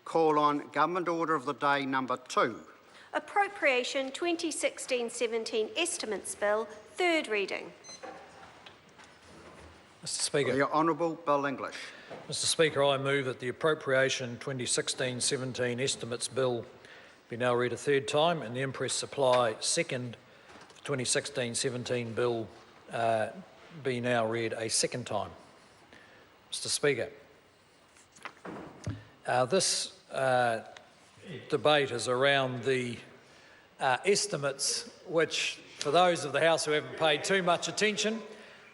Call on Government Order of the Day number 2. Appropriation 2016-17 Estimates Bill, third reading. Mr Speaker. The Honourable Bill English. Mr Speaker, I move that the Appropriation 2016-17 Estimates Bill be now read a third time and the Imprest Supply second 2016-17 Bill be now read a second time. Mr Speaker, this debate is around the estimates which, for those of the House who haven't paid too much attention,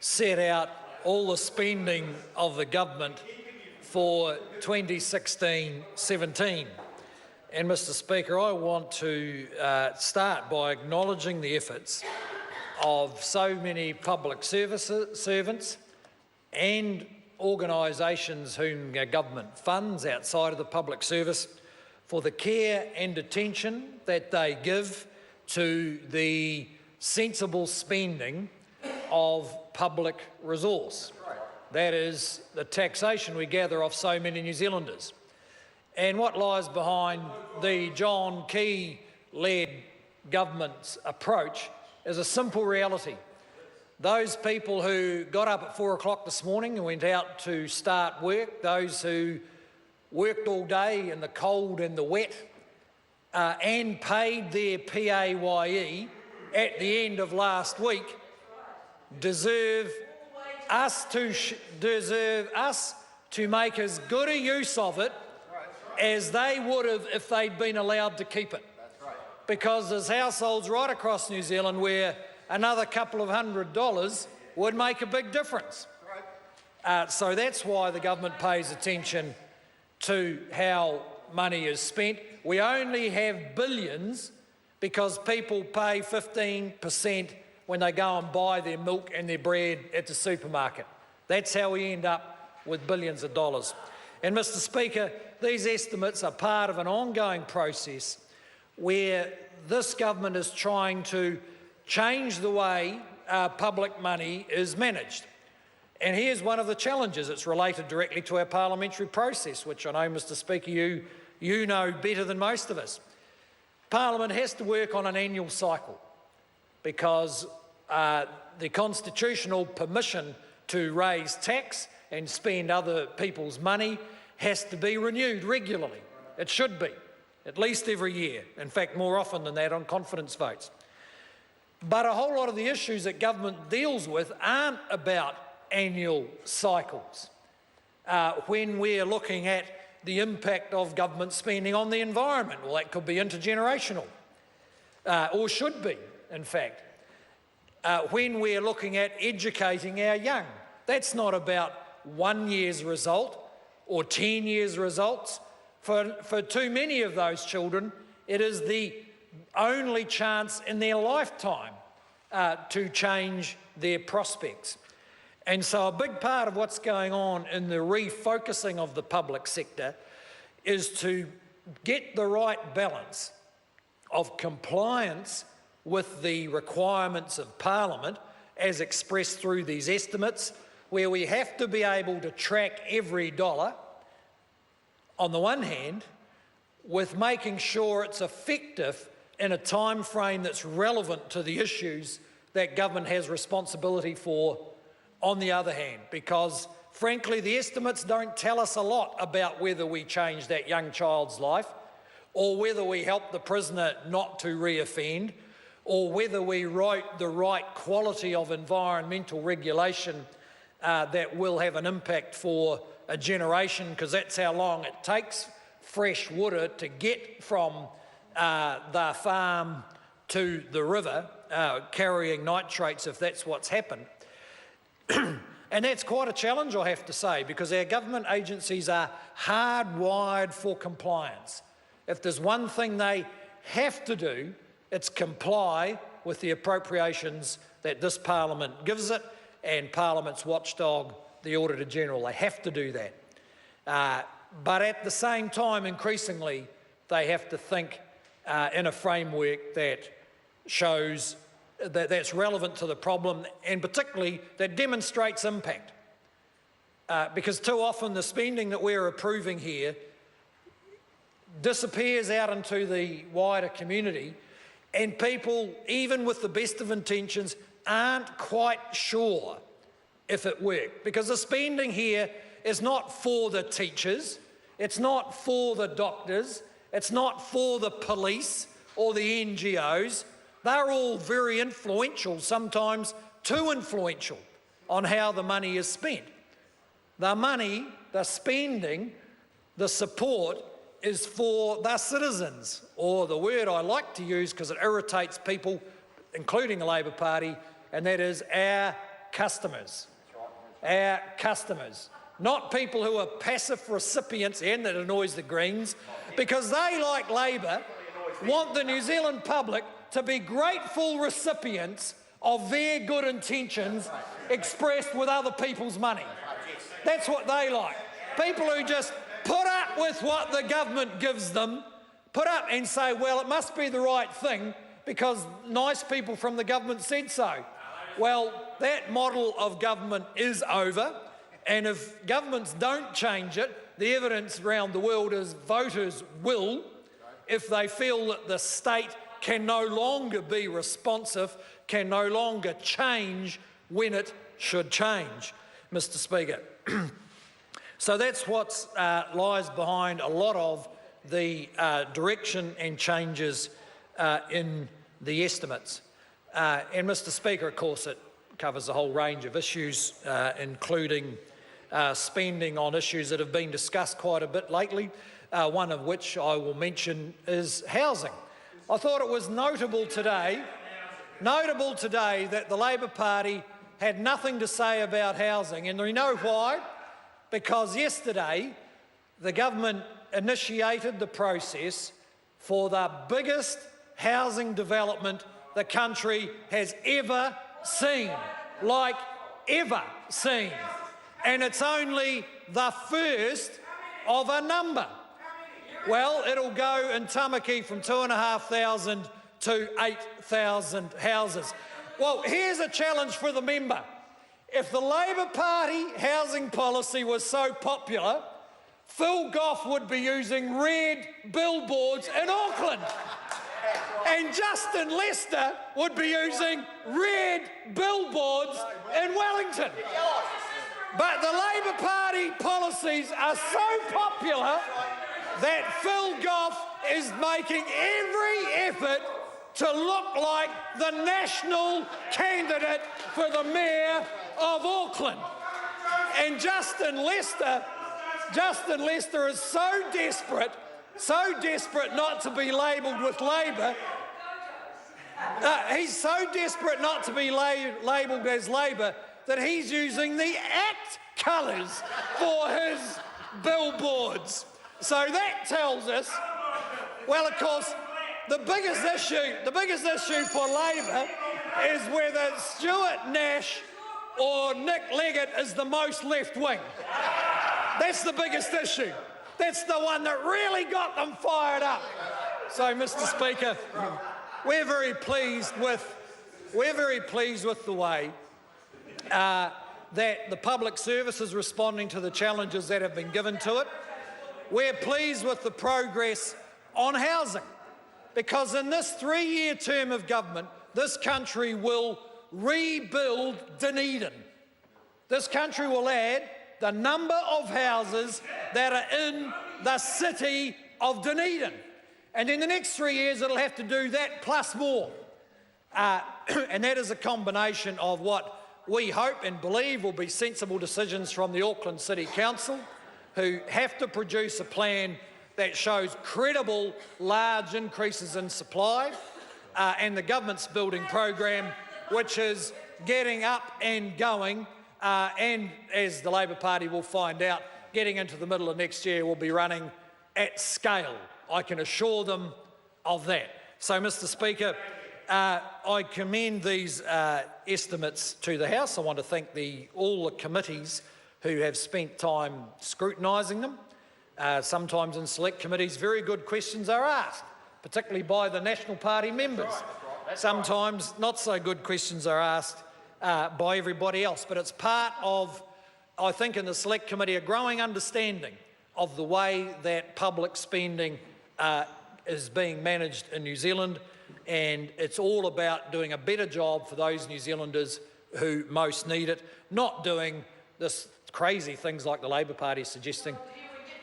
set out all the spending of the government for 2016-17. And Mr Speaker, I want to start by acknowledging the efforts of so many public servants and organisations whom our government funds outside of the public service for the care and attention that they give to the sensible spending of public resource. That is the taxation we gather off so many New Zealanders. And what lies behind the John Key-led government's approach is a simple reality. Those people who got up at 4 o'clock this morning and went out to start work, those who worked all day in the cold and the wet and paid their PAYE at the end of last week deserve us to make as good a use of it as they would have if they'd been allowed to keep it. Because there's households right across New Zealand where another couple of $100 would make a big difference. So that's why the government pays attention to how money is spent. We only have billions because people pay 15% when they go and buy their milk and their bread at the supermarket. That's how we end up with billions of dollars. And Mr Speaker, these estimates are part of an ongoing process where this government is trying to change the way public money is managed. And here's one of the challenges. It's related directly to our parliamentary process, which I know, Mr Speaker, you know better than most of us. Parliament has to work on an annual cycle because the constitutional permission to raise tax and spend other people's money has to be renewed regularly. It should be, at least every year. In fact, more often than that on confidence votes. But a whole lot of the issues that government deals with aren't about annual cycles. When we're looking at the impact of government spending on the environment, well, that could be intergenerational, or should be, in fact. When we're looking at educating our young, that's not about 1 year's result or 10 years' results. For too many of those children, it is the only chance in their lifetime to change their prospects. And so a big part of what's going on in the refocusing of the public sector is to get the right balance of compliance with the requirements of Parliament as expressed through these estimates, where we have to be able to track every dollar on the one hand, with making sure it's effective in a time frame that's relevant to the issues that government has responsibility for on the other hand, because frankly the estimates don't tell us a lot about whether we change that young child's life or whether we help the prisoner not to reoffend or whether we write the right quality of environmental regulation that will have an impact for a generation, because that's how long it takes fresh water to get from the farm to the river, carrying nitrates if that's what's happened. And that's quite a challenge, I have to say, because our government agencies are hardwired for compliance. If there's one thing they have to do, it's comply with the appropriations that this Parliament gives it and Parliament's watchdog, the Auditor-General. They have to do that. But at the same time, increasingly, they have to think in a framework that shows that's relevant to the problem and particularly that demonstrates impact. Because too often the spending that we're approving here disappears out into the wider community, and people, even with the best of intentions, aren't quite sure if it worked. Because the spending here is not for the teachers, it's not for the doctors, it's not for the police or the NGOs. They're all very influential, sometimes too influential, on how the money is spent. The money, the spending, the support is for the citizens, or the word I like to use because it irritates people, including the Labor Party, and that is our customers. Our customers. Not people who are passive recipients, and that annoys the Greens, because they, like Labor, want the New Zealand public to be grateful recipients of their good intentions expressed with other people's money. That's what they like. People who just put up with what the government gives them, put up and say, well, it must be the right thing because nice people from the government said so. Well, that model of government is over, and if governments don't change it, the evidence around the world is voters will, if they feel that the state can no longer be responsive, can no longer change when it should change, Mr. Speaker. So that's what lies behind a lot of the direction and changes in the estimates. And Mr. Speaker, of course, it covers a whole range of issues, including spending on issues that have been discussed quite a bit lately, one of which I will mention is housing. I thought it was notable today that the Labor Party had nothing to say about housing, and you know why? Because yesterday the government initiated the process for the biggest housing development the country has ever seen, like ever seen. And it's only the first of a number. Well, it'll go in Tamaki from 2,500 to 8,000 houses. Well, here's a challenge for the member. If the Labor Party housing policy was so popular, Phil Goff would be using red billboards in Auckland. And Justin Lester would be using red billboards in Wellington. But the Labor Party policies are so popular that Phil Goff is making every effort to look like the national candidate for the mayor of Auckland. And Justin Lester is so desperate not to be labelled with Labor. He's so desperate not to be labelled as Labor that he's using the ACT colours for his billboards. So that tells us, well, of course, the biggest issue for Labor is whether Stuart Nash or Nick Leggett is the most left-wing. That's the biggest issue. That's the one that really got them fired up. So, Mr. Speaker, we're very pleased with the way that the public service is responding to the challenges that have been given to it. We're pleased with the progress on housing, because in this 3-year term of government, this country will rebuild Dunedin. This country will add the number of houses that are in the city of Dunedin. And in the next 3 years, it'll have to do that plus more. And that is a combination of what we hope and believe will be sensible decisions from the Auckland City Council, who have to produce a plan that shows credible large increases in supply, and the government's building program, which is getting up and going, and as the Labor Party will find out, getting into the middle of next year will be running at scale. I can assure them of that. So, Mr. Speaker, I commend these estimates to the House. I want to thank all the committees who have spent time scrutinising them. Sometimes in select committees, very good questions are asked, particularly by the National Party members. Sometimes not so good questions are asked by everybody else, but it's part of, I think, in the select committee, a growing understanding of the way that public spending is being managed in New Zealand, and it's all about doing a better job for those New Zealanders who most need it, not doing this crazy things like the Labor Party is suggesting.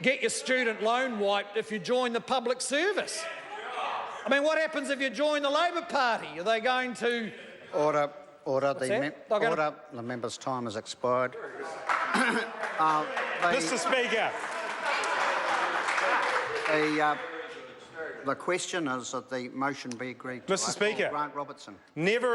Get your student loan wiped if you join the public service. I mean, what happens if you join the Labor Party? Are they going to... Order. that? The member's time has expired. Mr. Speaker. The question is that the motion be agreed to. Mr. Speaker. Grant Robertson. Never